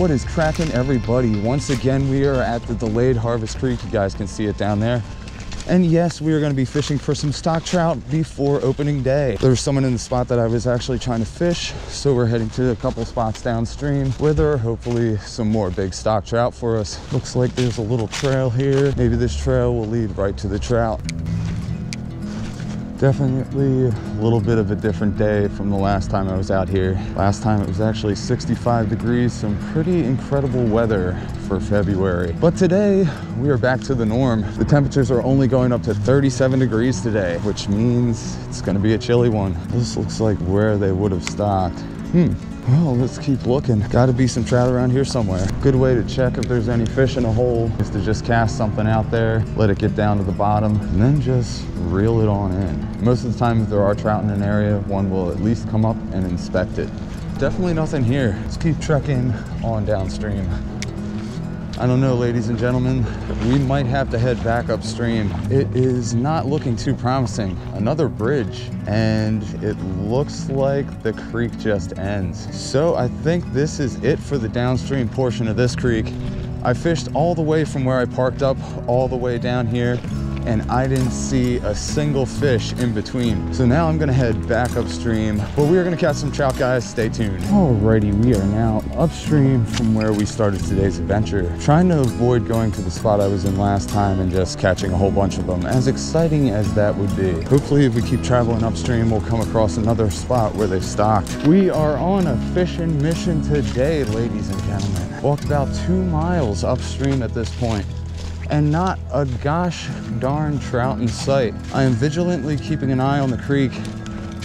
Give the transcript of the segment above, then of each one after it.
What is cracking, everybody? Once again, we are at the Delayed Harvest Creek. You guys can see it down there. And yes, we are going to be fishing for some stock trout before opening day. There's someone in the spot that I was actually trying to fish, so we're heading to a couple spots downstream where there are hopefully some more big stock trout for us. Looks like there's a little trail here. Maybe this trail will lead right to the trout. Definitely a little bit of a different day from the last time I was out here. Last time it was actually 65 degrees, some pretty incredible weather for February. But today we are back to the norm. The temperatures are only going up to 37 degrees today, which means it's gonna be a chilly one. This looks like where they would have stocked. Well, let's keep looking. Gotta be some trout around here somewhere. Good way to check if there's any fish in a hole is to just cast something out there, let it get down to the bottom, and then just reel it on in. Most of the time, if there are trout in an area, one will at least come up and inspect it. Definitely nothing here. Let's keep trekking on downstream. I don't know, ladies and gentlemen, we might have to head back upstream. It is not looking too promising. Another bridge, and it looks like the creek just ends. So I think this is it for the downstream portion of this creek. I fished all the way from where I parked up all the way down here, and I didn't see a single fish in between. So now I'm gonna head back upstream, but we are gonna catch some trout, guys. Stay tuned. Alrighty, we are now upstream from where we started today's adventure. Trying to avoid going to the spot I was in last time and just catching a whole bunch of them, as exciting as that would be. Hopefully, if we keep traveling upstream, we'll come across another spot where they've stocked. We are on a fishing mission today, ladies and gentlemen. Walked about 2 miles upstream at this point, and not a gosh darn trout in sight. I am vigilantly keeping an eye on the creek,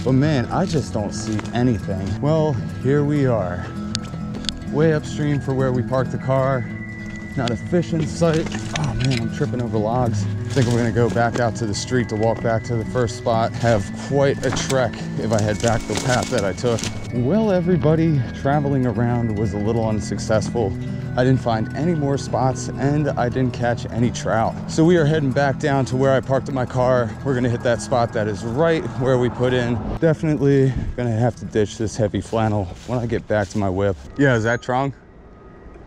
but man, I just don't see anything. Well, here we are, way upstream for where we parked the car. Not a fish in sight. Oh man, I'm tripping over logs. I think we're gonna go back out to the street to walk back to the first spot. Have quite a trek if I head back the path that I took. Well, everybody, traveling around was a little unsuccessful. I didn't find any more spots and I didn't catch any trout. So we are heading back down to where I parked my car. We're gonna hit that spot that is right where we put in. Definitely gonna have to ditch this heavy flannel when I get back to my whip. Yeah, is that Trong?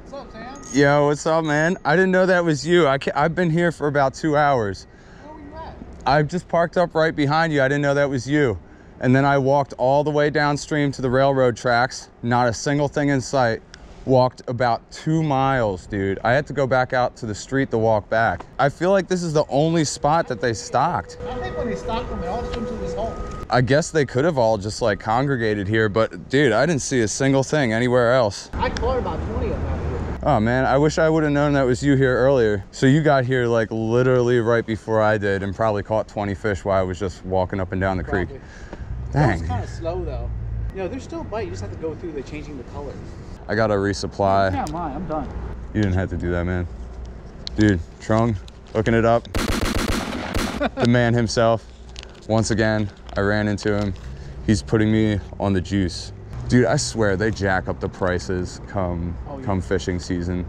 What's up, Sam? Yo, what's up, man? I didn't know that was you. I've been here for about 2 hours. Where were you at? I just parked up right behind you. I didn't know that was you. And then I walked all the way downstream to the railroad tracks. Not a single thing in sight. Walked about 2 miles, dude. I had to go back out to the street to walk back. I feel like this is the only spot that they stocked. I think when they stocked them, they all swim to this hole. I guess they could have all just like congregated here, but dude, I didn't see a single thing anywhere else. I caught about 20 of them out here. Oh man, I wish I would have known that was you here earlier. So you got here like literally right before I did and probably caught 20 fish while I was just walking up and down the creek. Dang. It's kind of slow though. You know, they're still bite. You just have to go through the changing the colors. I gotta resupply. Yeah, mine. I'm done. You didn't have to do that, man. Dude, Trong, hooking it up. The man himself. Once again, I ran into him. He's putting me on the juice. Dude, I swear they jack up the prices come fishing season.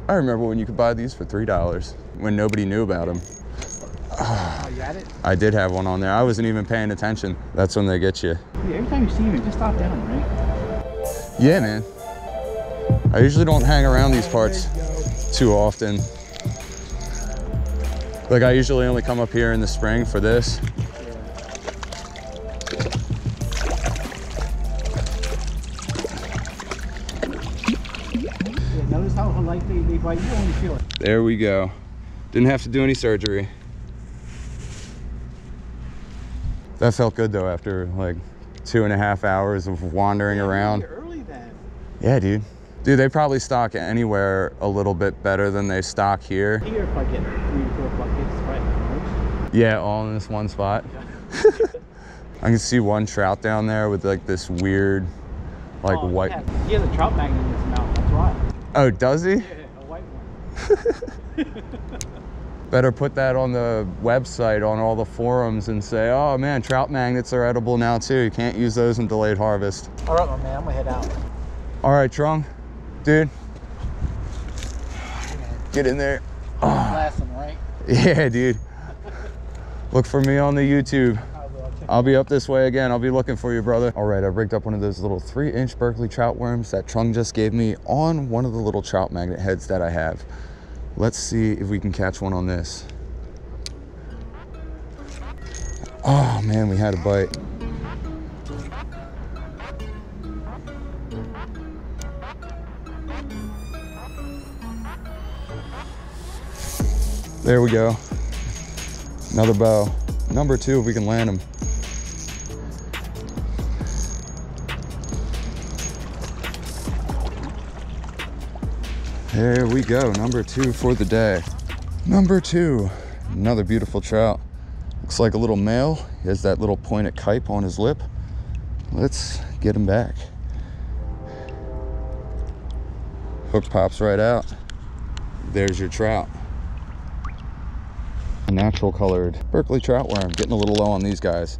I remember when you could buy these for $3 when nobody knew about them. Oh, you had it? I did have one on there. I wasn't even paying attention. That's when they get you. Yeah, every time you see me, just stop down, right? Yeah, man. I usually don't hang around these parts too often. Like I usually only come up here in the spring for this. Yeah, notice how like they bite you when you feel it. There we go. Didn't have to do any surgery. That felt good though after like 2.5 hours of wandering around. You're early then. Yeah, dude. Dude, they probably stock anywhere a little bit better than they stock here. Here, if I get 3 to 4 buckets, right? Yeah, all in this one spot. Yeah. I can see one trout down there with like this weird, like white. Yeah. He has a trout magnet in his mouth. That's why. Oh, does he? Yeah, a white one. Better put that on the website, on all the forums, and say, oh man, trout magnets are edible now too. You can't use those in delayed harvest. All right, my man, I'm gonna head out. All right, Trong, dude. Get in there. Last one, right? Yeah, dude. Look for me on the YouTube. I'll be up this way again. I'll be looking for you, brother. All right, I rigged up one of those little 3-inch Berkeley trout worms that Trung just gave me on one of the little trout magnet heads that I have. Let's see if we can catch one on this. Oh man, we had a bite. There we go. Another bow. Number 2 if we can land him. There we go. Number 2 for the day. Number 2. Another beautiful trout. Looks like a little male. He has that little pointed kype on his lip. Let's get him back. Hook pops right out. There's your trout. A natural colored Berkeley trout worm. Getting a little low on these guys.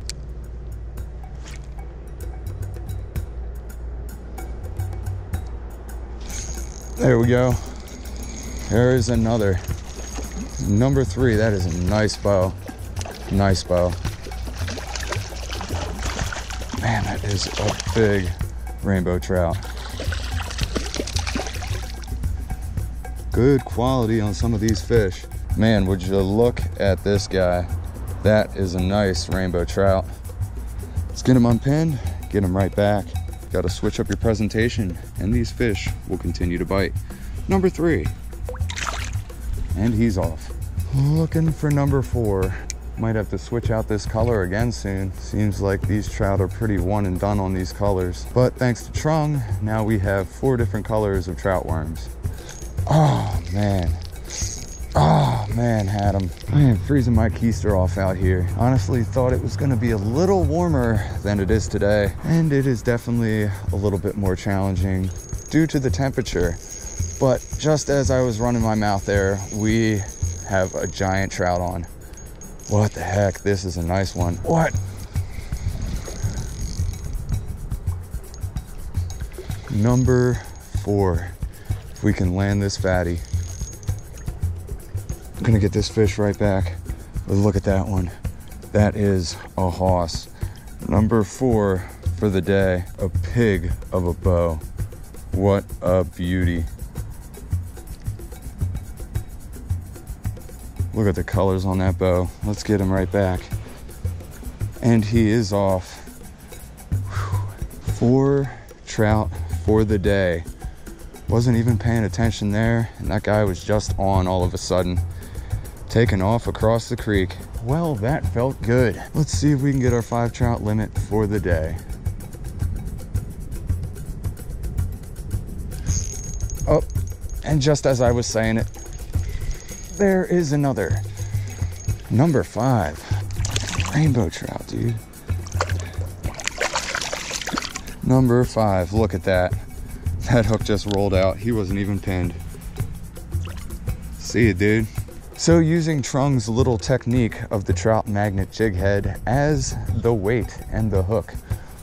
There we go. There is another. Number 3. That is a nice bow. Nice bow. Man, that is a big rainbow trout. Good quality on some of these fish. Man, would you look at this guy. That is a nice rainbow trout. Let's get him unpinned, get him right back. Got to switch up your presentation and these fish will continue to bite. Number 3. And he's off. Looking for number 4. Might have to switch out this color again soon. Seems like these trout are pretty one and done on these colors. But thanks to Trung, now we have 4 different colors of trout worms. Oh man. Oh man, had him. I am freezing my keister off out here. Honestly thought it was gonna be a little warmer than it is today. And it is definitely a little bit more challenging due to the temperature. But just as I was running my mouth there, we have a giant trout on. What the heck? This is a nice one. What? Number 4. If we can land this fatty. I'm gonna get this fish right back. But look at that one. That is a hoss. Number 4 for the day. A pig of a bow. What a beauty. Look at the colors on that bow. Let's get him right back. And he is off. Whew. 4 trout for the day. Wasn't even paying attention there, and that guy was just on all of a sudden. Taking off across the creek. Well, that felt good. Let's see if we can get our 5 trout limit for the day. Oh, and just as I was saying it, there is another. Number 5. Rainbow trout, dude. Number 5. Look at that. That hook just rolled out. He wasn't even pinned. See you, dude. So using Trung's little technique of the trout magnet jig head as the weight and the hook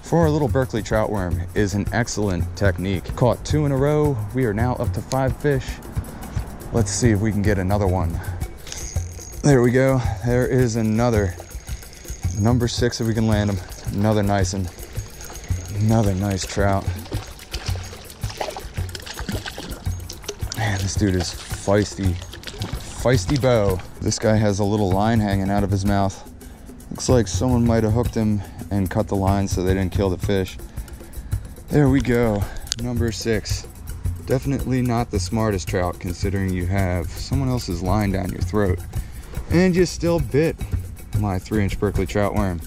for our little Berkeley trout worm is an excellent technique. Caught 2 in a row. We are now up to 5 fish. Let's see if we can get another one. There we go. There is another. Number 6 if we can land him. Another nice one. Another nice trout. Man, this dude is feisty. Feisty bow. This guy has a little line hanging out of his mouth. Looks like someone might have hooked him and cut the line so they didn't kill the fish. There we go. Number 6. Definitely not the smartest trout considering you have someone else's line down your throat. And you still bit my 3-inch Berkeley trout worm.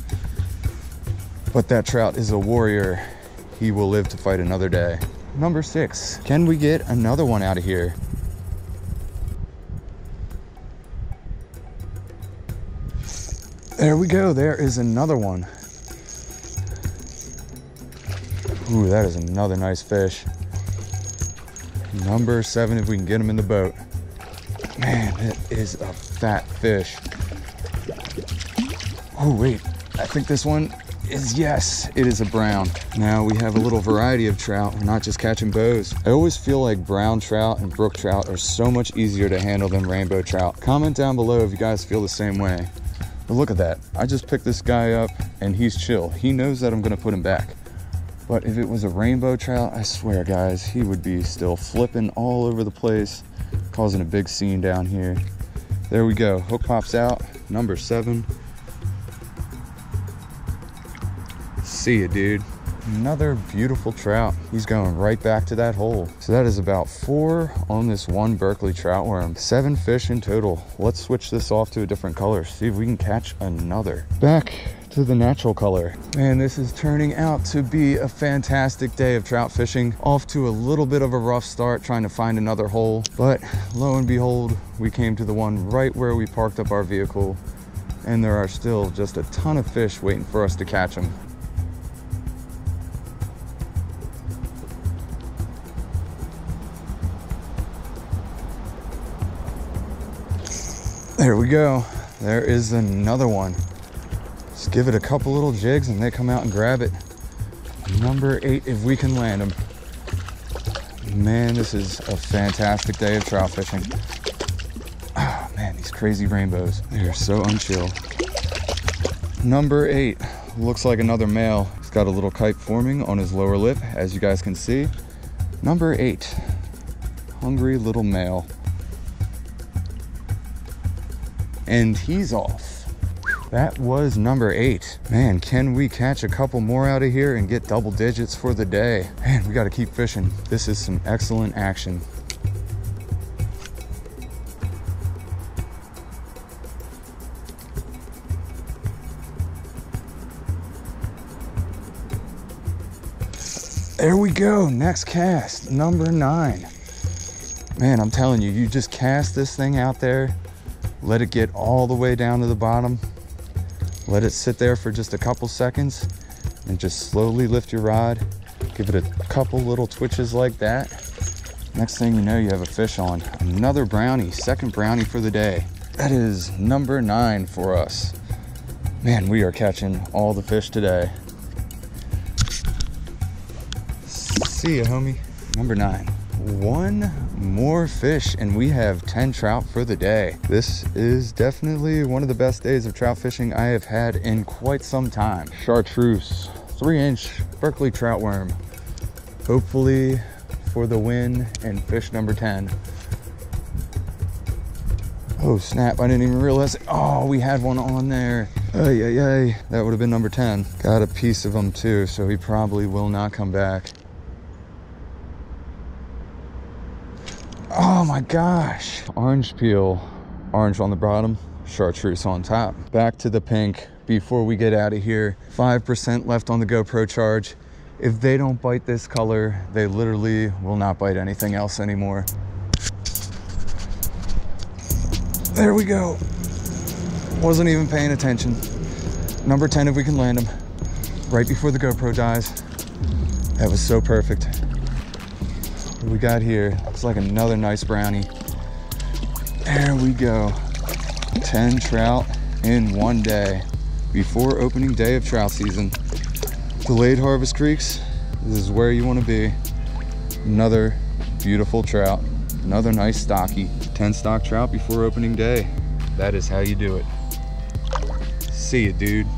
But that trout is a warrior. He will live to fight another day. Number 6. Can we get another one out of here? There we go. There is another one. Ooh, that is another nice fish. Number 7 if we can get him in the boat. Man, it is a fat fish. Oh wait, I think this one is, yes, it is a brown. Now we have a little variety of trout. We're not just catching bows. I always feel like brown trout and brook trout are so much easier to handle than rainbow trout. Comment down below if you guys feel the same way. But look at that. I just picked this guy up and he's chill. He knows that I'm gonna put him back. But if it was a rainbow trout, I swear guys, he would be still flipping all over the place, causing a big scene down here. There we go, hook pops out, number 7. See ya, dude. Another beautiful trout. He's going right back to that hole. So that is about 4 on this one Berkeley trout worm. 7 fish in total. Let's switch this off to a different color, see if we can catch another. Back to the natural color. Man, this is turning out to be a fantastic day of trout fishing. Off to a little bit of a rough start trying to find another hole, but lo and behold, we came to the one right where we parked up our vehicle, and there are still just a ton of fish waiting for us to catch them. There we go. There is another one. Just give it a couple little jigs and they come out and grab it. Number 8 if we can land them. Man, this is a fantastic day of trout fishing. Oh man, these crazy rainbows. They're so unchill. Number 8 looks like another male. He's got a little kite forming on his lower lip, as you guys can see. Number 8, hungry little male. And he's off. That was number 8. Man, can we catch a couple more out of here and get double digits for the day? Man, we got to keep fishing. This is some excellent action. There we go, next cast, number 9. Man, I'm telling you, you just cast this thing out there, let it get all the way down to the bottom, let it sit there for just a couple seconds, and just slowly lift your rod, give it a couple little twitches like that. Next thing you know, you have a fish on. Another brownie, second brownie for the day. That is number 9 for us. Man, we are catching all the fish today. See ya, homie. Number 9. 1 more fish and we have 10 trout for the day. This is definitely one of the best days of trout fishing I have had in quite some time. Chartreuse, 3-inch Berkeley trout worm. Hopefully for the win and fish number 10. Oh snap, I didn't even realize it. Oh, we had one on there. Ay, ay, ay. That would have been number 10. Got a piece of him too, so he probably will not come back. Oh my gosh. Orange peel, orange on the bottom, chartreuse on top. Back to the pink before we get out of here. 5% left on the GoPro charge. If they don't bite this color, they literally will not bite anything else anymore. There we go. Wasn't even paying attention. Number 10 if we can land him. Right before the GoPro dies. That was so perfect. What we got here, looks like another nice brownie. There we go. 10 trout in one day before opening day of trout season. Delayed harvest creeks, this is where you want to be. Another beautiful trout, another nice stocky. 10 stock trout before opening day. That is how you do it. See ya, dude.